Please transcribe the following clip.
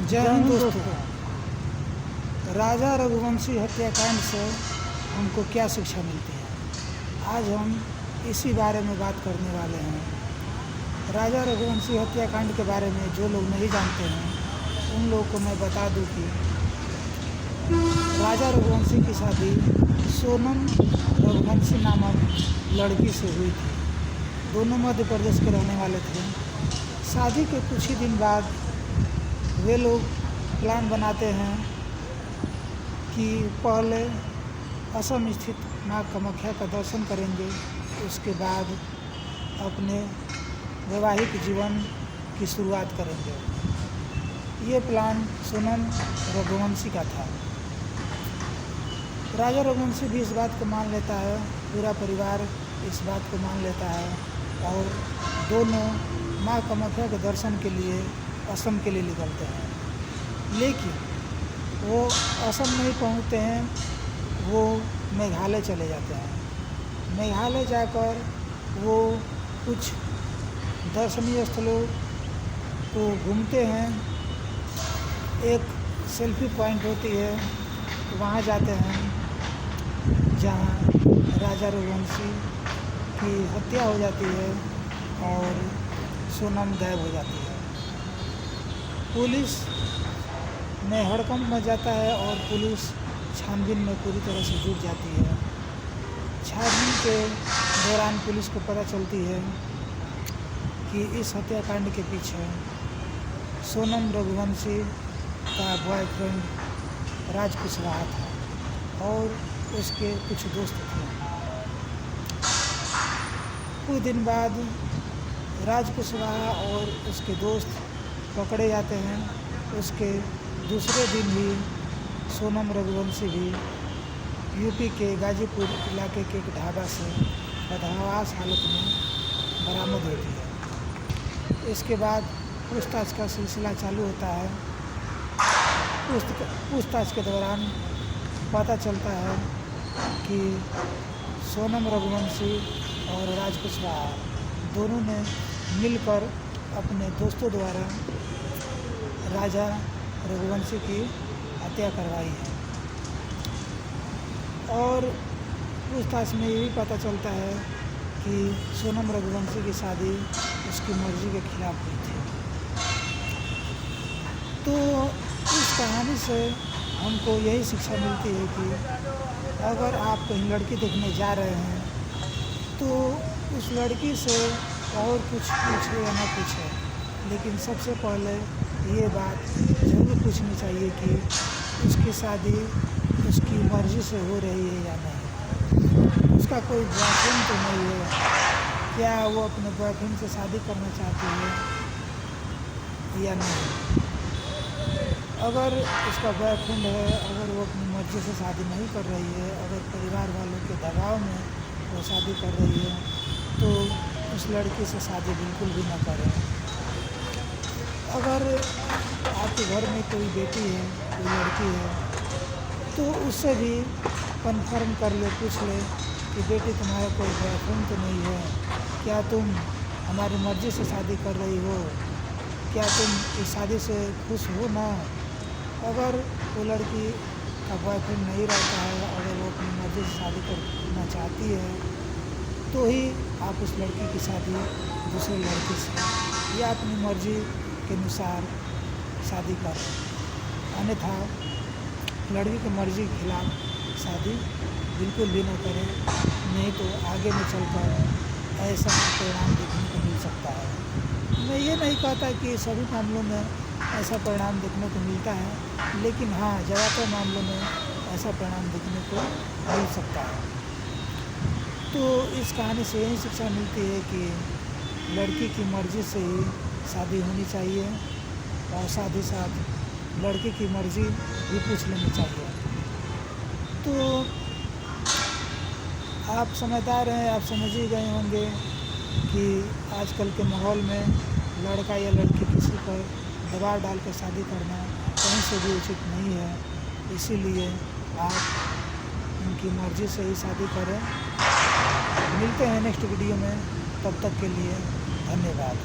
जय हिंद दोस्तों। राजा रघुवंशी हत्याकांड से हमको क्या शिक्षा मिलती है, आज हम इसी बारे में बात करने वाले हैं। राजा रघुवंशी हत्याकांड के बारे में जो लोग नहीं जानते हैं उन लोगों को मैं बता दूं कि राजा रघुवंशी की शादी सोनम रघुवंशी नामक लड़की से हुई थी। दोनों मध्य प्रदेश के रहने वाले थे। शादी के कुछ ही दिन बाद वे लोग प्लान बनाते हैं कि पहले असम स्थित माँ कामाख्या का दर्शन करेंगे, उसके बाद अपने वैवाहिक जीवन की शुरुआत करेंगे। ये प्लान सोनम रघुवंशी का था। राजा रघुवंशी भी इस बात को मान लेता है, पूरा परिवार इस बात को मान लेता है और दोनों माँ कामाख्या के दर्शन के लिए असम के लिए निकलते हैं। लेकिन वो असम नहीं पहुँचते हैं, वो मेघालय चले जाते हैं। मेघालय जाकर वो कुछ दर्शनीय स्थलों को घूमते हैं। एक सेल्फी पॉइंट होती है, वहाँ जाते हैं जहाँ राजा रघुवंशी की हत्या हो जाती है और सोनम गायब हो जाती है। पुलिस में हड़कंप मच जाता है और पुलिस छानबीन में पूरी तरह से जुट जाती है। छानबीन के दौरान पुलिस को पता चलती है कि इस हत्याकांड के पीछे सोनम रघुवंशी का बॉयफ्रेंड राज कुशवाहा था और उसके कुछ दोस्त थे। कुछ दिन बाद राज कुशवाहा और उसके दोस्त पकड़े जाते हैं। उसके दूसरे दिन ही सोनम रघुवंशी भी यूपी के गाजीपुर इलाके के एक ढाबा से बदहवास हालत में बरामद होती है। इसके बाद पूछताछ का सिलसिला चालू होता है। पूछताछ के दौरान पता चलता है कि सोनम रघुवंशी और राज कुशवाहा दोनों ने मिलकर अपने दोस्तों द्वारा राजा रघुवंशी की हत्या करवाई है। और पूछताछ में ये भी पता चलता है कि सोनम रघुवंशी की शादी उसकी मर्जी के खिलाफ हुई थी। तो इस कहानी से हमको यही शिक्षा मिलती है कि अगर आप कहीं लड़की देखने जा रहे हैं तो उस लड़की से और कुछ पूछे या ना पूछे, लेकिन सबसे पहले ये बात ज़रूर पूछनी चाहिए कि उसकी शादी उसकी मर्ज़ी से हो रही है या नहीं। उसका कोई बॉयफ्रेंड तो नहीं है, क्या वो अपने बॉयफ्रेंड से शादी करना चाहती है या नहीं। अगर उसका बॉयफ्रेंड है, अगर वो अपनी मर्ज़ी से शादी नहीं कर रही है, अगर परिवार वालों के दबाव में वो शादी कर रही है, तो उस लड़की से शादी बिल्कुल भी ना करें। अगर आपके घर में कोई बेटी है, कोई लड़की है, तो उससे भी कन्फर्म कर ले, पूछ ले कि बेटी तुम्हारा कोई बॉयफ्रेंड तो नहीं है, क्या तुम हमारी मर्ज़ी से शादी कर रही हो, क्या तुम इस शादी से खुश हो ना। अगर वो लड़की का बॉयफ्रेंड नहीं रहता है, अगर वो अपनी मर्ज़ी से शादी करना चाहती है, तो ही आप उस लड़की की शादी दूसरे लड़के से या अपनी मर्ज़ी के अनुसार शादी करें। अन्यथा लड़की की मर्ज़ी के खिलाफ शादी बिल्कुल भी न करें, नहीं तो आगे में चलकर ऐसा परिणाम देखने को मिल सकता है। मैं ये नहीं कहता कि सभी मामलों में ऐसा परिणाम देखने को मिलता है, लेकिन हाँ, ज़्यादातर मामलों में ऐसा परिणाम देखने को मिल सकता है। तो इस कहानी से यही शिक्षा मिलती है कि लड़की की मर्ज़ी से ही शादी होनी चाहिए और साथ ही साथ लड़की की मर्ज़ी भी पूछ लेनी चाहिए। तो आप समझदार हैं, आप समझ ही गए होंगे कि आजकल के माहौल में लड़का या लड़की किसी पर दबाव डाल कर शादी करना कहीं से भी उचित नहीं है। इसीलिए आप उनकी मर्ज़ी से ही शादी करें। मिलते हैं नेक्स्ट वीडियो में, तब तक के लिए धन्यवाद।